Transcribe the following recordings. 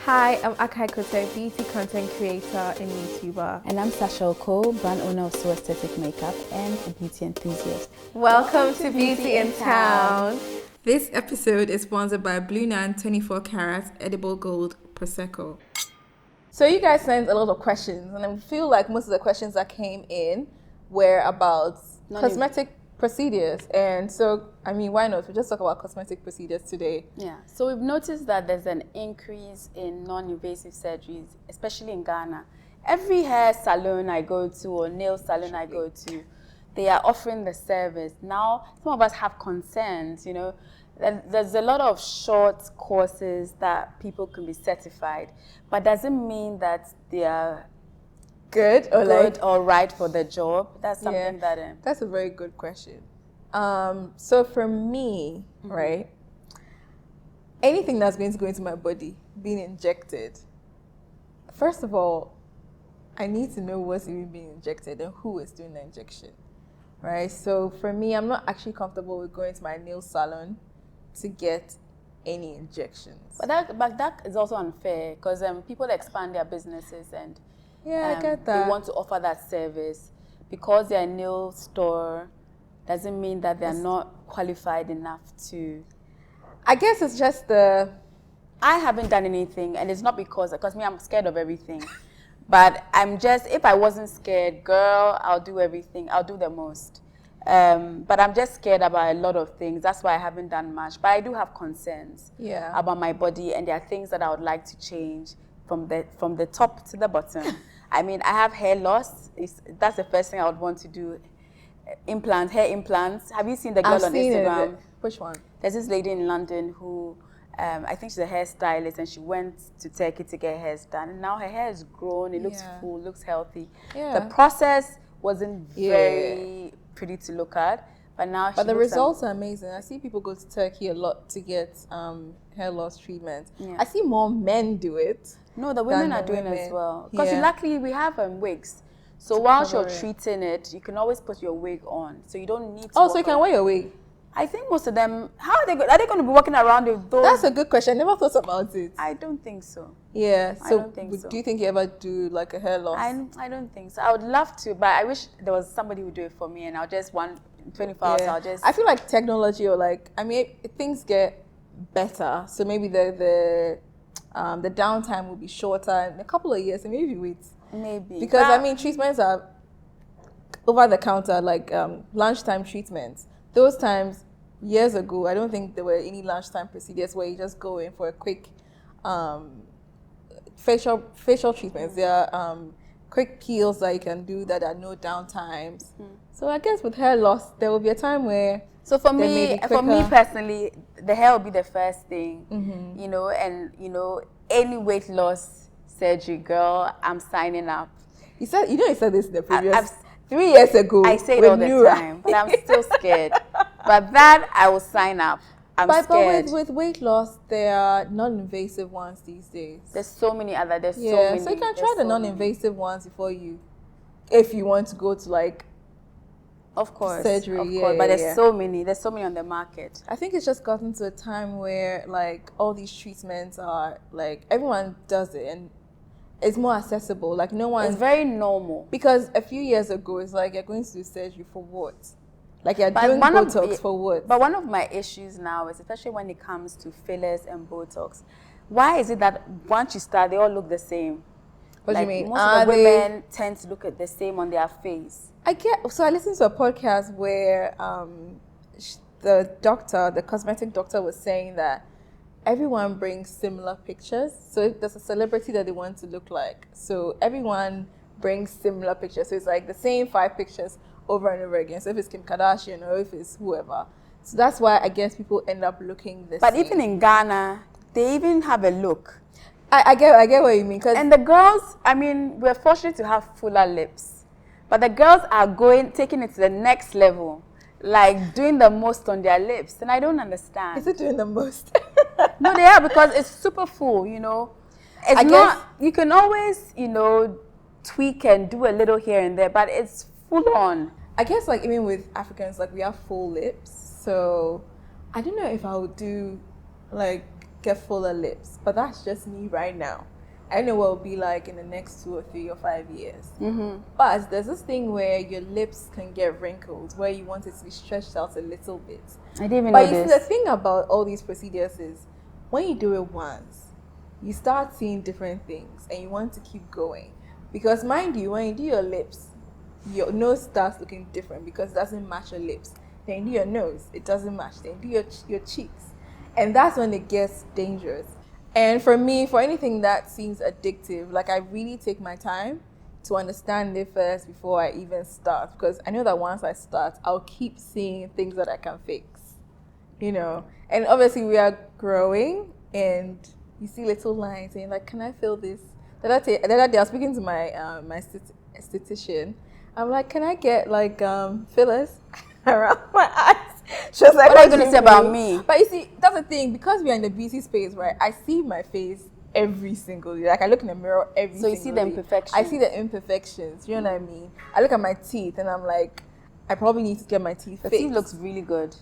Hi, I'm Akai Kote, beauty content creator and YouTuber. And I'm Sasha Oko, brand owner of So Aesthetic Makeup and a beauty enthusiast. Welcome to Beauty in Town. This episode is sponsored by Blue Nan 24 Karat Edible Gold Prosecco. So you guys sent a lot of questions, and I feel like most of the questions that came in were about cosmetic procedures. And so, why not? We just talk about cosmetic procedures today. Yeah, so we've noticed that there's an increase in non-invasive surgeries, especially in Ghana. Every hair salon I go to or nail salon I go to, they are offering the service. Now, some of us have concerns, There's a lot of short courses that people can be certified, but doesn't mean that they are good or right for the job. That's something that's a very good question. So for me, right, anything that's going to go into my body being injected, first of all, I need to know what's even being injected and who is doing the injection, right? So for me, I'm not actually comfortable with going to my nail salon to get any injections. But that is also unfair because people expand their businesses and I get that. They want to offer that service. Because they're a nail store doesn't mean that they're not qualified enough to. I guess it's just I haven't done anything, and it's not because me, I'm scared of everything. But if I wasn't scared, girl, I'll do everything. I'll do the most. But I'm just scared about a lot of things. That's why I haven't done much. But I do have concerns about my body, and there are things that I would like to change from the top to the bottom. I have hair loss. That's the first thing I would want to do. Hair implants. Have you seen the girl on Instagram? Which one? There's this lady in London who, I think she's a hairstylist, and she went to Turkey to get her hair done. And now her hair is grown. It looks full, looks healthy. Yeah. The process wasn't very pretty to look at, but the results are amazing. I see people go to Turkey a lot to get hair loss treatment. Yeah. I see more men do it. No, the women are doing it as well. Because luckily we have wigs. So while you're treating it, you can always put your wig on. So you don't need to. Oh, so you can wear your wig? I think most of them, are they going to be walking around with those? That's a good question. I never thought about it. I don't think so. Yeah. So I don't think so. Do you think you ever do like a hair loss? I don't think so. I would love to, but I wish there was somebody who would do it for me, and I'll just 24 hours. I feel like technology or things get better. So maybe the downtime will be shorter in a couple of years, and maybe wait. Maybe. Because treatments are over the counter, like lunchtime treatments. Those times, years ago, I don't think there were any lunchtime procedures where you just go in for a quick facial treatments. There are quick peels that you can do that are no downtimes. So I guess with hair loss, there will be a time where. So for me personally, the hair will be the first thing, and any weight loss surgery, girl, I'm signing up. You said this in the previous. 3 years ago, I say it all the time, but I'm still scared. But that I will sign up. I'm scared. But with weight loss, there are non-invasive ones these days. There's so many other. So you can try the non-invasive ones if you want to go to of course, surgery. Of course. But there's so many. There's so many on the market. I think it's just gotten to a time where all these treatments are everyone does it and it's more accessible. No one. It's very normal. Because a few years ago, it's you're going to do surgery for what? You're doing Botox for what? But one of my issues now is, especially when it comes to fillers and Botox, why is it that once you start, they all look the same? What do you mean? Most of the women tend to look at the same on their face. So I listened to a podcast where the cosmetic doctor was saying that everyone brings similar pictures. So if there's a celebrity that they want to look like, so everyone brings similar pictures. So it's the same 5 pictures over and over again. So if it's Kim Kardashian or if it's whoever. So that's why I guess people end up looking the same. But even in Ghana, they even have a look. I get what you mean. And the girls, we're fortunate to have fuller lips. But the girls are taking it to the next level. Doing the most on their lips. And I don't understand. Is it doing the most? No, they are, because it's super full, You can always, tweak and do a little here and there, but it's full on. I guess even with Africans, we have full lips. So I don't know if I would do get fuller lips, but that's just me right now. I don't know what it'll be like in the next 2 or 3 or 5 years. But there's this thing where your lips can get wrinkled, where you want it to be stretched out a little bit. I didn't even But know you this. see, the thing about all these procedures is when you do it once, you start seeing different things and you want to keep going. Because mind you, when you do your lips, your nose starts looking different because it doesn't match your lips. Then you do your nose, it doesn't match. Then you do your cheeks. And that's when it gets dangerous. And for me, for anything that seems addictive, like I really take my time to understand it first before I even start. Because I know that once I start, I'll keep seeing things that I can fix, you know. And obviously we are growing and you see little lines and you're like, can I feel this? The other day I was speaking to my esthetician. I'm like, can I get like fillers around my eyes? She was like, what are you going to say about me? But you see, that's the thing, because we are in the beauty space, right? I see my face every single day. Like I look in the mirror every single day. So you see the imperfections. I see the imperfections. You know what I mean? I look at my teeth and I'm like, I probably need to get my teeth fixed. The teeth looks really good.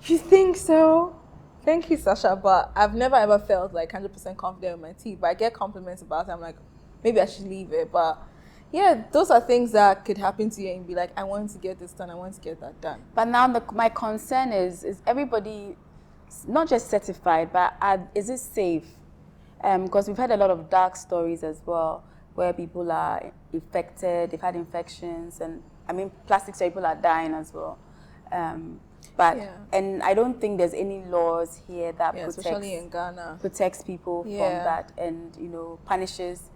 You think so? Thank you, Sasha. But I've never ever felt like 100% confident with my teeth. But I get compliments about it. I'm like, maybe I should leave it. But yeah, those are things that could happen to you and be like, I want to get this done, I want to get that done. But now my concern is everybody not just certified, but is it safe? Because we've had a lot of dark stories as well, where people are infected, they've had infections, and I mean, plastic surgery, people are dying as well. And I don't think there's any laws here that especially in Ghana, protects people from that, and punishes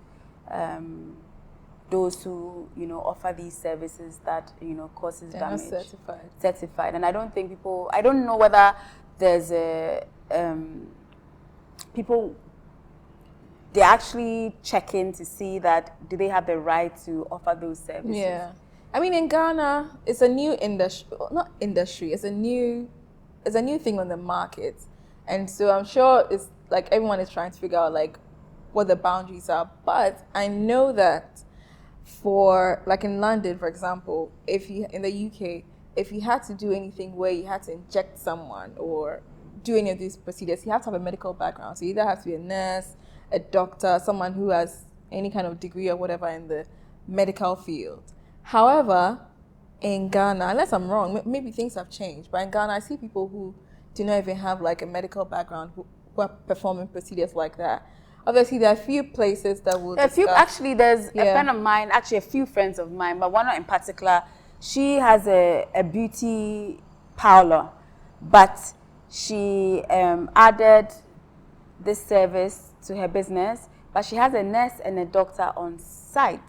those who offer these services that causes they're damage. not Certified, and I don't think people. I don't know whether there's a people. They actually check in to see that do they have the right to offer those services. Yeah, I mean in Ghana, it's a new industry. Not industry. It's a new thing on the market, and so I'm sure it's like everyone is trying to figure out like what the boundaries are. But I know that for like in London, for example, in the UK, if you had to do anything where you had to inject someone or do any of these procedures, you have to have a medical background. So you either have to be a nurse, a doctor, someone who has any kind of degree or whatever in the medical field. However, in Ghana, unless I'm wrong, maybe things have changed, but in Ghana, I see people who do not even have like a medical background who are performing procedures like that. Obviously, there are a few places that will Actually, there's a friend of mine, actually a few friends of mine, but one in particular, she has a beauty parlor, but she added this service to her business, but she has a nurse and a doctor on site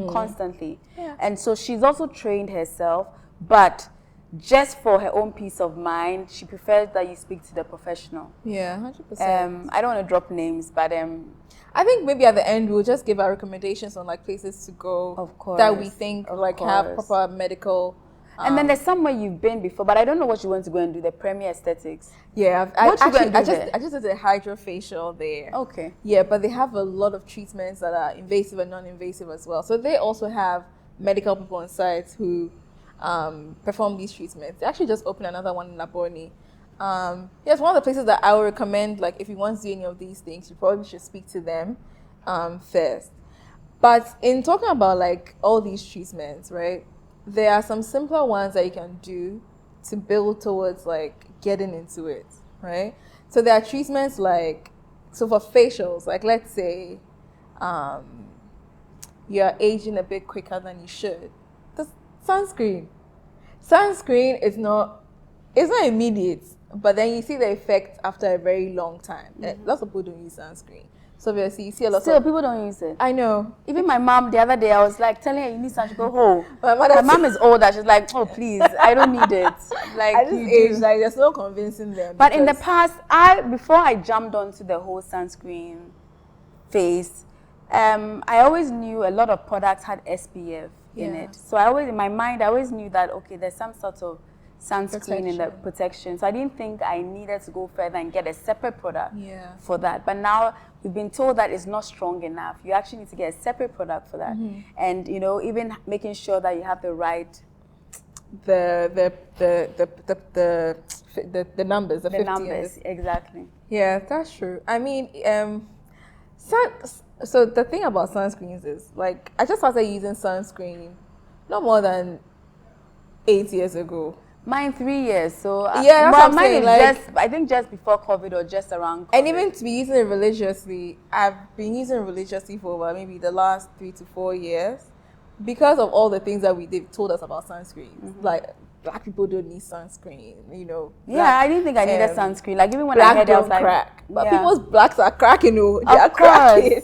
constantly. Yeah. And so she's also trained herself, but just for her own peace of mind, she prefers that you speak to the professional. Yeah, 100%. I don't want to drop names, but I think maybe at the end we'll just give our recommendations on like places to go. Of course. That we think like have proper medical. And then there's somewhere you've been before, but I don't know what you want to go and do. The Premier Aesthetics. Yeah, I just did a hydrofacial there. Okay. Yeah, but they have a lot of treatments that are invasive and non-invasive as well. So they also have medical people on site who perform these treatments. They actually just opened another one in Laboni. It's one of the places that I would recommend, like if you want to do any of these things, you probably should speak to them first. But in talking about like all these treatments, right, there are some simpler ones that you can do to build towards like getting into it, right? So there are treatments like, so for facials, like let's say you're aging a bit quicker than you should. Sunscreen is not immediate, but then you see the effect after a very long time. Lots of people don't use sunscreen, so obviously you see a lot of people don't use it. I know. Even my mom the other day, I was like telling her you need sunscreen. Go home. My mom is older. She's like, oh please, I don't need it. Like at this age, like there's no convincing them. But in the past, before I jumped onto the whole sunscreen phase, I always knew a lot of products had SPF in it. So in my mind, I always knew that, okay, there's some sort of sunscreen in the protection. So I didn't think I needed to go further and get a separate product for that. But now we've been told that it's not strong enough. You actually need to get a separate product for that. And, even making sure that you have the right... The the numbers, the 50 numbers, exactly. Yeah, that's true. I mean, so the thing about sunscreens is, like, I just started using sunscreen not more than 8 years ago. Mine 3 years, so yeah, that's what I'm mine saying, is like, just, I think, just before COVID or just around COVID. And even to be using it religiously, I've been using it religiously for over maybe the last 3 to 4 years because of all the things that they've told us about sunscreen. Like, black people don't need sunscreen, you know. Yeah, I didn't think I needed sunscreen. Like, even when black I heard it, I was don't like, crack. But yeah. people's blacks are cracking, you know. They are cracking.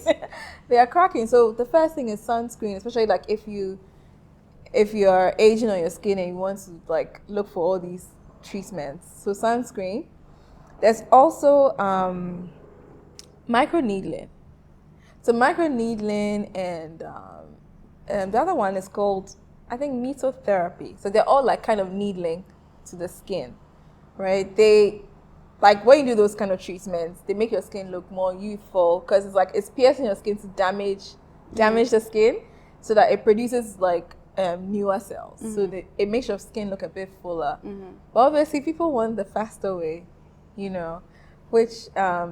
They are cracking. So the first thing is sunscreen, especially like if you're aging on your skin and you want to like look for all these treatments. So sunscreen. There's also microneedling. So microneedling and the other one is called, I think, mesotherapy. So they're all like kind of needling to the skin, right? They, like when you do those kind of treatments, they make your skin look more youthful because it's like it's piercing your skin to damage the skin so that it produces like newer cells. So it makes your skin look a bit fuller. But obviously people want the faster way, you know, which I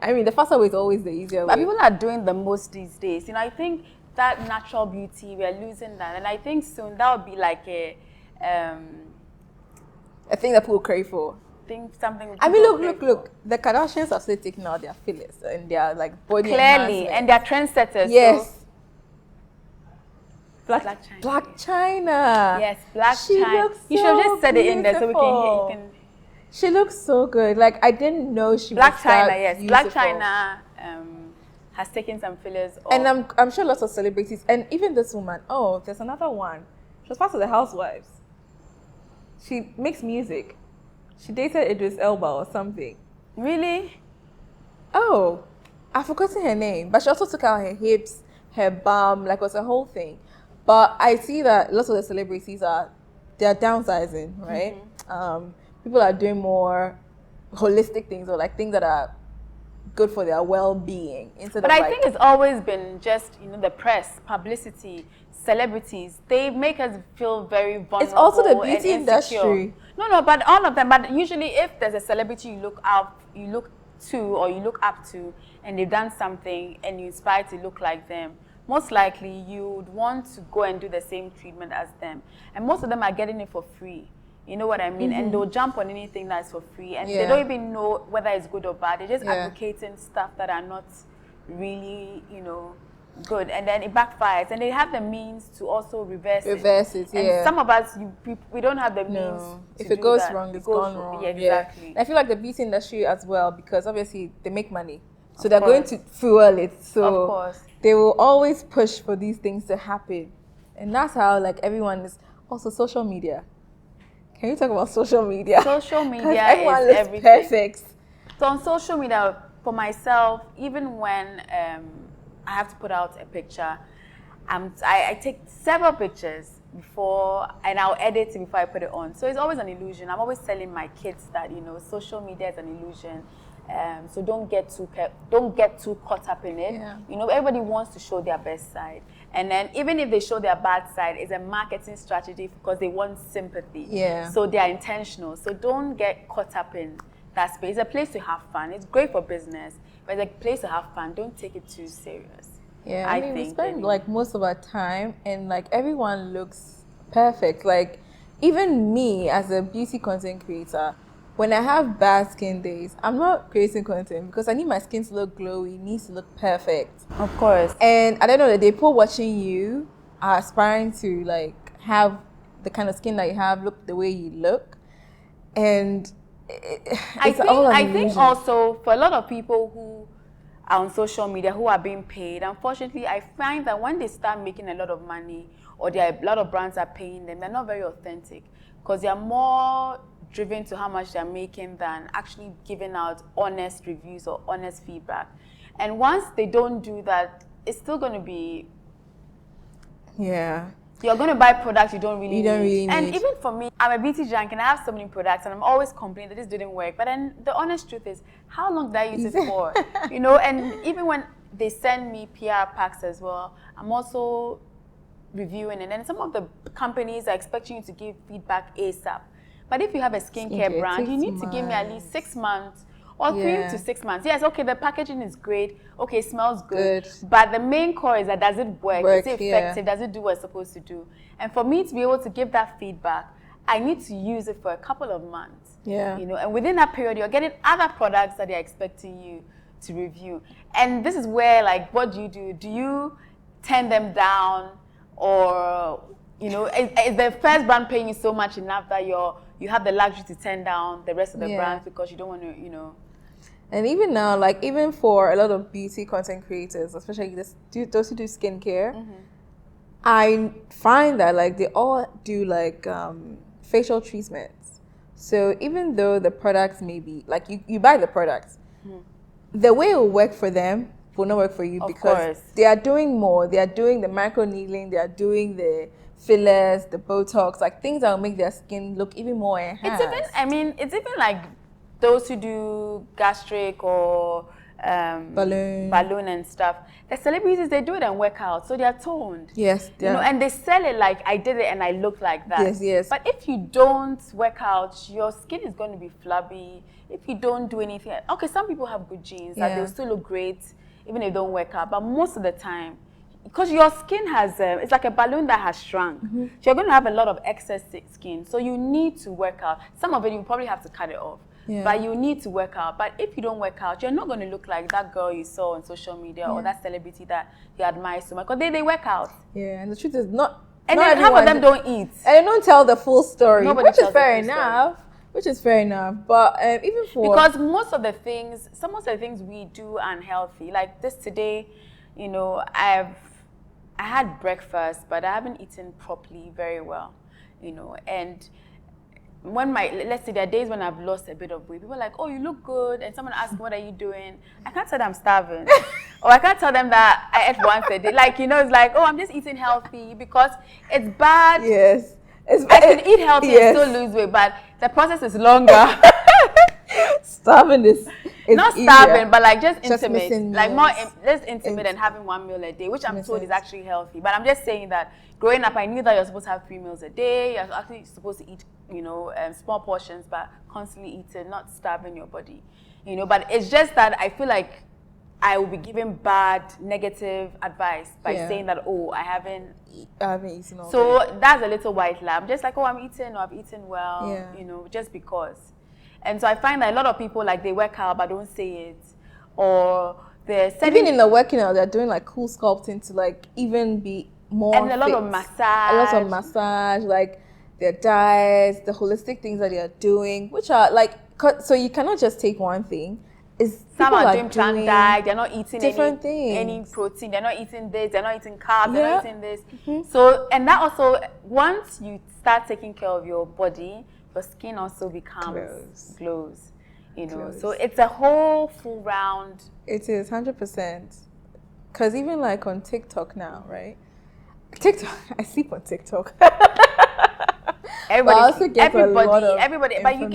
mean, the faster way is always the easier way. But people are doing the most these days. You know, I think that natural beauty, we're losing that. And I think soon that will be like a thing that people crave for. Something. I mean, look. The Kardashians have still taken out their fillers and their like body clearly, and they're trendsetters. Yes. So. Black China. Yes, Black she China. Looks you so should have just said it in there so we can. She looks so good. Like, I didn't know she Black was China, that yes. beautiful. Black China has taken some fillers off. And I'm sure lots of celebrities, and even this woman. Oh, there's another one. She was part of the Housewives. She makes music. She dated Idris Elba or something. Really? Oh, I've forgotten her name. But she also took out her hips, her bum, like it was a whole thing. But I see that lots of the celebrities they're downsizing, right? People are doing more holistic things or like things that are good for their well-being instead but of I think it's always been just, you know, the press, publicity, celebrities. They make us feel very vulnerable. It's also the beauty industry. No, but all of them. But usually, if there's a celebrity you look to or you look up to, and they've done something and you inspire to look like them, most likely you would want to go and do the same treatment as them. And most of them are getting it for free. You know what I mean? And they'll jump on anything that's for free. And they don't even know whether it's good or bad. They're just advocating stuff that are not really, you know, good. And then it backfires. And they have the means to also reverse it. And some of us, we don't have the means to if it goes wrong, it's gone wrong. Yeah, exactly. I feel like the beauty industry as well, because obviously they make money. So they're going to fuel it. So of course. They will always push for these things to happen. And that's how like everyone is. Also social media. Can you talk about social media? Social media everyone is looks everything. Perfect. So on social media, for myself, even when I have to put out a picture, I take several pictures before, and I'll edit it before I put it on. So it's always an illusion. I'm always telling my kids that, you know, social media is an illusion. So don't get too caught up in it. Yeah. You know, everybody wants to show their best side. And then even if they show their bad side, it's a marketing strategy because they want sympathy. Yeah. So they are intentional. So don't get caught up in that space. It's a place to have fun. It's great for business, but it's a place to have fun. Don't take it too serious. Yeah, I mean, we spend like most of our time, and like everyone looks perfect. Like even me as a beauty content creator, when I have bad skin days, I'm not creating content because I need my skin to look glowy, it needs to look perfect. Of course. And I don't know, the people watching you are aspiring to like have the kind of skin that you have, look the way you look. And I think also for a lot of people who are on social media, who are being paid, unfortunately, I find that when they start making a lot of money or a lot of brands are paying them, they're not very authentic because they're more driven to how much they're making than actually giving out honest reviews or honest feedback. And once they don't do that, it's still going to be... Yeah. You're going to buy products you don't really need. And even for me, I'm a beauty junkie and I have so many products and I'm always complaining that this didn't work. But then the honest truth is, how long did I use it for? You know, and even when they send me PR packs as well, I'm also reviewing it. And some of the companies are expecting you to give feedback ASAP. But if you have a skincare brand, you need to give me at least 6 months or 3 to 6 months. Yes, okay, the packaging is great. Okay, it smells good. But the main core is that, does it work? Is it effective? Does it do what it's supposed to do? And for me to be able to give that feedback, I need to use it for a couple of months. Yeah. You know, and within that period, you're getting other products that they're expecting you to review. And this is where, like, what do? Do you turn them down, or, you know, is the first brand paying you so much enough that you have the luxury to turn down the rest of the brands because you don't want to, you know? And even now, like, even for a lot of beauty content creators, especially those who do skincare, I find that, like, they all do, like, facial treatments. So even though the products may be, like, you buy the products, the way it will work for them will not work for you, because they are doing more. They are doing the micro needling, they are doing the fillers, the Botox, like things that will make their skin look even more enhanced. It's even like those who do gastric or balloon and stuff. The celebrities, they do it and work out, so they are toned. Yes, you know, and they sell it like, I did it and I look like that. Yes, yes. But if you don't work out, your skin is going to be flabby. If you don't do anything, okay, some people have good genes that they'll still look great even if they don't work out. But most of the time, because your skin has, it's like a balloon that has shrunk. So you're going to have a lot of excess skin. So you need to work out. Some of it, you probably have to cut it off. But you need to work out. But if you don't work out, you're not going to look like that girl you saw on social media or that celebrity that you admire so much. Because they work out. Yeah, and the truth is not. And then half of them don't eat. And they don't tell the full story, which is fair enough. But even for... Because most of the things we do are unhealthy. Like this today, you know, I had breakfast, but I haven't eaten properly very well, you know. And when let's say there are days when I've lost a bit of weight, people are like, oh, you look good. And someone asks, what are you doing? I can't tell them I'm starving. Or I can't tell them that I ate once a day. Like, you know, it's like, oh, I'm just eating healthy, because it's bad. Yes. I can eat healthy and still lose weight, but the process is longer. Starving is not easier. Starving, but like just intimate, like more less intimate than having 1 meal a day, which I'm told is actually healthy. But I'm just saying that growing up, I knew that you're supposed to have 3 meals a day. You're actually supposed to eat, you know, small portions, but constantly eating, not starving your body, you know. But it's just that I feel like I will be giving bad, negative advice by saying that, oh, I haven't eaten all day. That's a little white lie. I'm just like, oh, I'm eating, or I've eaten well, you know, just because. And so I find that a lot of people, like, they work out but don't say it, or they're even in the working out, they're doing like cool sculpting to like even be more and a lot of massage, like their diets, the holistic things that they are doing, which are like, so you cannot just take one thing. Some are doing plant diet, they're not eating any protein, they're not eating this, they're not eating carbs, they're not eating this. So, and that also, once you start taking care of your body, your skin also becomes glows, you know. So it's a whole full round. It is 100%. Because even like on TikTok now, right? TikTok, I sleep on TikTok. Everybody, but you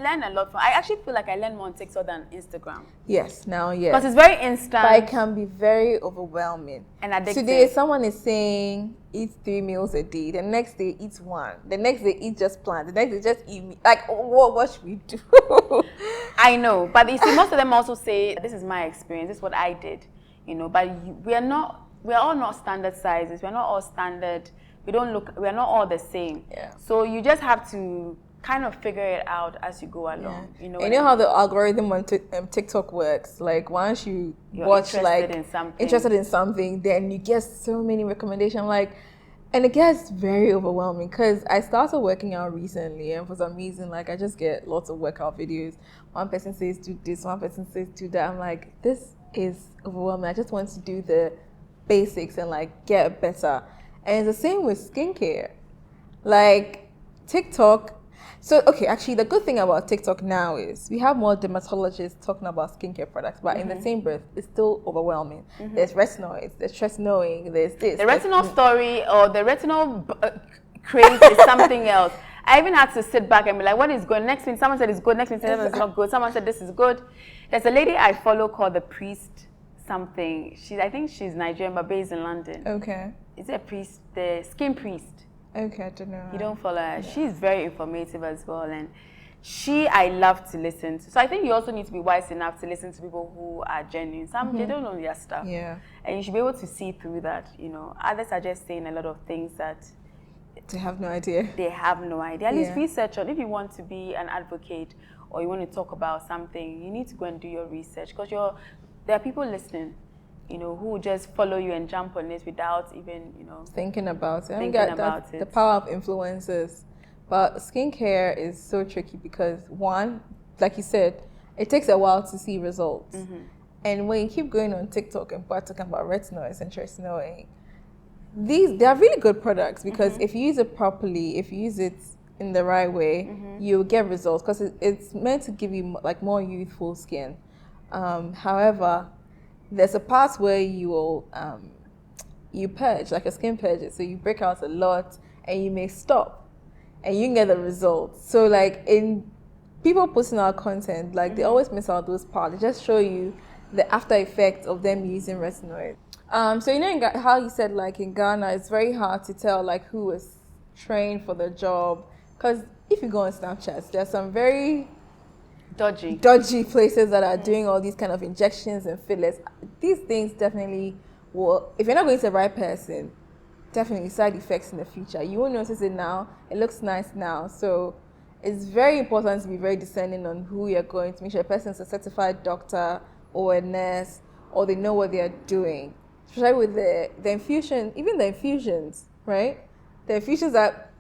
learn a lot from. I actually feel like I learn more on TikTok than Instagram. Yes, now because it's very instant. But it can be very overwhelming and addictive. Today, someone is saying eat 3 meals a day. The next day, eat 1. The next day, eat just plant. The next day, just eat meat. Like, what should we do? I know, but you see, most of them also say this is my experience. This is what I did. You know, but we are all not standard sizes. We are not all standard. We are not all the same. Yeah. So you just have to kind of figure it out as you go along. Yeah. You know how the algorithm on TikTok works. Like once you're watch interested in something, then you get so many recommendations. And it gets very overwhelming because I started working out recently, and for some reason, like I just get lots of workout videos. One person says do this, one person says do that. I'm like, this is overwhelming. I just want to do the basics and like get better. And it's the same with skincare. Like TikTok. So, okay, actually, the good thing about TikTok now is we have more dermatologists talking about skincare products, but in the same breath, it's still overwhelming. There's retinoids, there's tretinoin, there's this. The retinol story or the retinol craze is something else. I even had to sit back and be like, what is good? Next thing, someone said it's good. Next thing, someone said it's not good. Someone said this is good. There's a lady I follow called the Priest something. I think she's Nigerian, but based in London. Okay. Is it a priest? The Skin Priest. Okay, I don't know. You don't follow her. She's very informative as well, and I love to listen to. So I think you also need to be wise enough to listen to people who are genuine. Some they don't know their stuff. Yeah. And you should be able to see through that, you know. Others are just saying a lot of things that They have no idea. they have no idea. At least Yeah. research on. If you want to be an advocate or you want to talk about something, you need to go and do your research, because there are people listening, you know, who just follow you and jump on it without even, you know, Thinking about it. Thinking about it. The power of influencers. But skincare is so tricky because, one, like you said, it takes a while to see results. And when you keep going on TikTok and people are talking about retinoids and tretinoin, they are really good products because if you use it properly, if you use it in the right way, you'll get results, because it's meant to give you like more youthful skin. However, there's a part where you will you purge, like a skin purge, so you break out a lot and you may stop and you can get the results. So like in people posting our content, like they always miss out those parts. They just show you the after effect of them using retinoid. So you know how you said like in Ghana it's very hard to tell like who was trained for the job, because if you go on Snapchat, there's some very dodgy places that are doing all these kind of injections and fillers. These things definitely will, if you're not going to the right person, definitely side effects in the future. You won't notice it now. It looks nice now. So it's very important to be very discerning on who you're going to. Make sure the person's a certified doctor or a nurse, or they know what they're doing. Especially with the infusion, even the infusions, right? The infusions that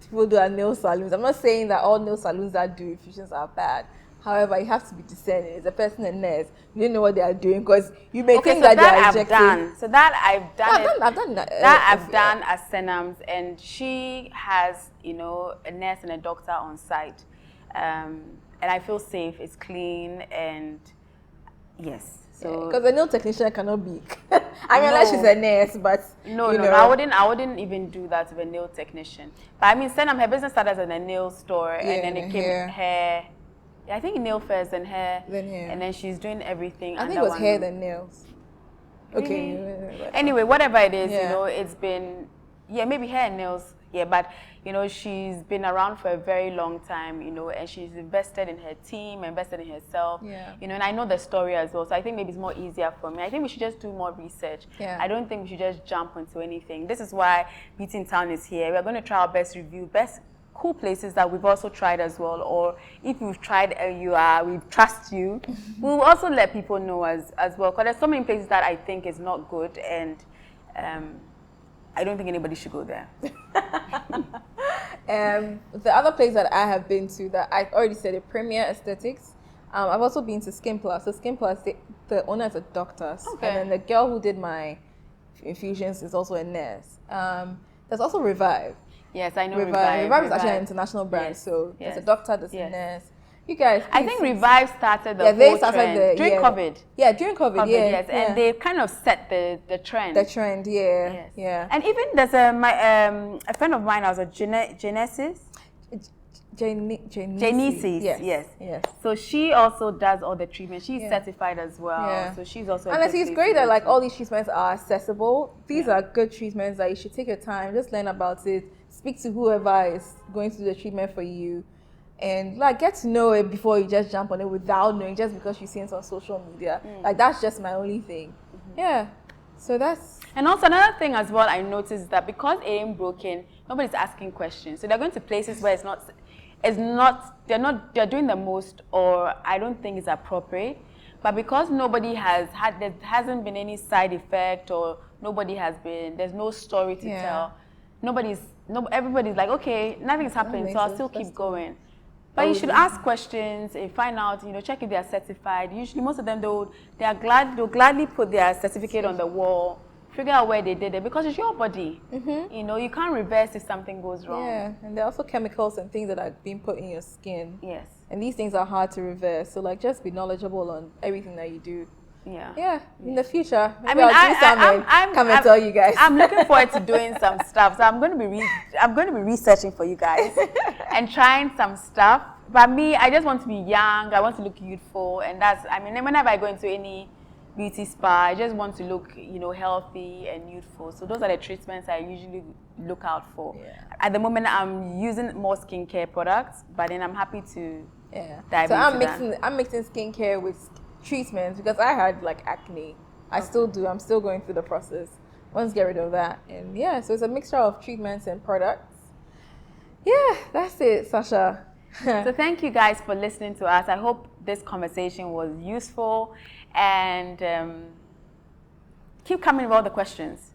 people do at nail salons. I'm not saying that all nail salons that do infusions are bad. However, you have to be discerning. As a person, a nurse, you don't know what they are doing, because you may think that they are injecting. So that I've done. I've done that. I've done at Senams, and she has, you know, a nurse and a doctor on site, and I feel safe. It's clean, and yes. So because a nail technician cannot be. I mean, unless she's a nurse, but no, I wouldn't even do that with a nail technician. But I mean, Senam, her business started as a nail store, and then it came hair. I think nail first, then hair, and then she's doing everything. I think it was hair then nails. Okay. Really? Anyway, whatever it is, you know, it's been maybe hair and nails. Yeah, but you know, she's been around for a very long time, you know, and she's invested in her team, invested in herself. Yeah. You know, and I know the story as well, so I think maybe it's more easier for me. I think we should just do more research. Yeah. I don't think we should just jump into anything. This is why Beauty in Town is here. We're going to try our best review, best cool places that we've also tried as well, or if you've tried we trust you, we'll also let people know as well, because there's so many places that I think is not good, and I don't think anybody should go there. The other place that I have been to that I've already said it, Premier Aesthetics. I've also been to Skin Plus. So Skin Plus, the owner is a doctor, and then the girl who did my infusions is also a nurse. There's also Revive. Yes, I know Revive. Revive is actually an international brand, so there's a doctor, there's a nurse. You guys, I think Revive started the whole trend during COVID. Yeah, during COVID, yes. And they kind of set the trend. The trend, yeah. And even there's a friend of mine, also Genesis. Genesis, yes. So she also does all the treatment. She's certified as well. Yeah. So she's also. And it's great that like all these treatments are accessible. These are good treatments that you should take your time, just learn about it, speak to whoever is going to do the treatment for you, and like get to know it before you just jump on it without knowing, just because you've seen it on social media. Like that's just my only thing. Yeah. So that's. And also another thing as well, I noticed that because it ain't broken, nobody's asking questions. So they're going to places where they're doing the most, or I don't think it's appropriate. But because there hasn't been any side effect, or there's no story to tell. Everybody's like, okay, nothing's happening, so I'll still keep going. But you should ask questions and find out, you know, check if they are certified. Usually most of them they'll gladly put their certificate on the wall, figure out where they did it, because it's your body. You know, you can't reverse if something goes wrong. Yeah, and there are also chemicals and things that are being put in your skin. Yes. And these things are hard to reverse. So like just be knowledgeable on everything that you do. Yeah. Yeah. In the future, I mean, I'm come and tell you guys. I'm looking forward to doing some stuff. So I'm going to be researching for you guys and trying some stuff. But me, I just want to be young. I want to look youthful, and whenever I go into any beauty spa. I just want to look, healthy and youthful. So those are the treatments I usually look out for. Yeah. At the moment, I'm using more skincare products, but then I'm happy to dive so into I'm mixing skincare with treatments because I had like acne. I still do. I'm still going through the process. Once get rid of that, and so it's a mixture of treatments and products. Yeah, that's it, Sasha. So thank you guys for listening to us. I hope this conversation was useful, and keep coming with all the questions.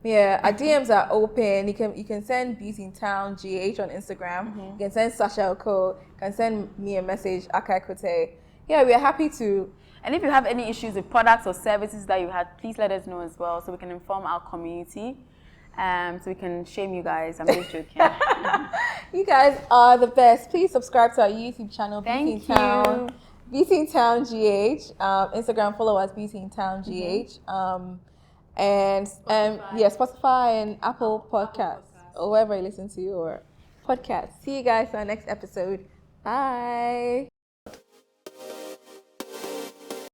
Yeah, our DMs are open. You can send Beauty in Town GH on Instagram. You can send Sasha Oko. You can send me a message, Akai Kote. Yeah, we are happy to. And if you have any issues with products or services that you had, please let us know as well, so we can inform our community. So we can shame you guys. I'm just joking. You guys are the best. Please subscribe to our YouTube channel, Thank Beauty in Town. Beauty in Town GH. Instagram, follow us, Beauty in Town GH. And Spotify and Apple Podcasts, or wherever you listen to your podcast. See you guys on our next episode. Bye.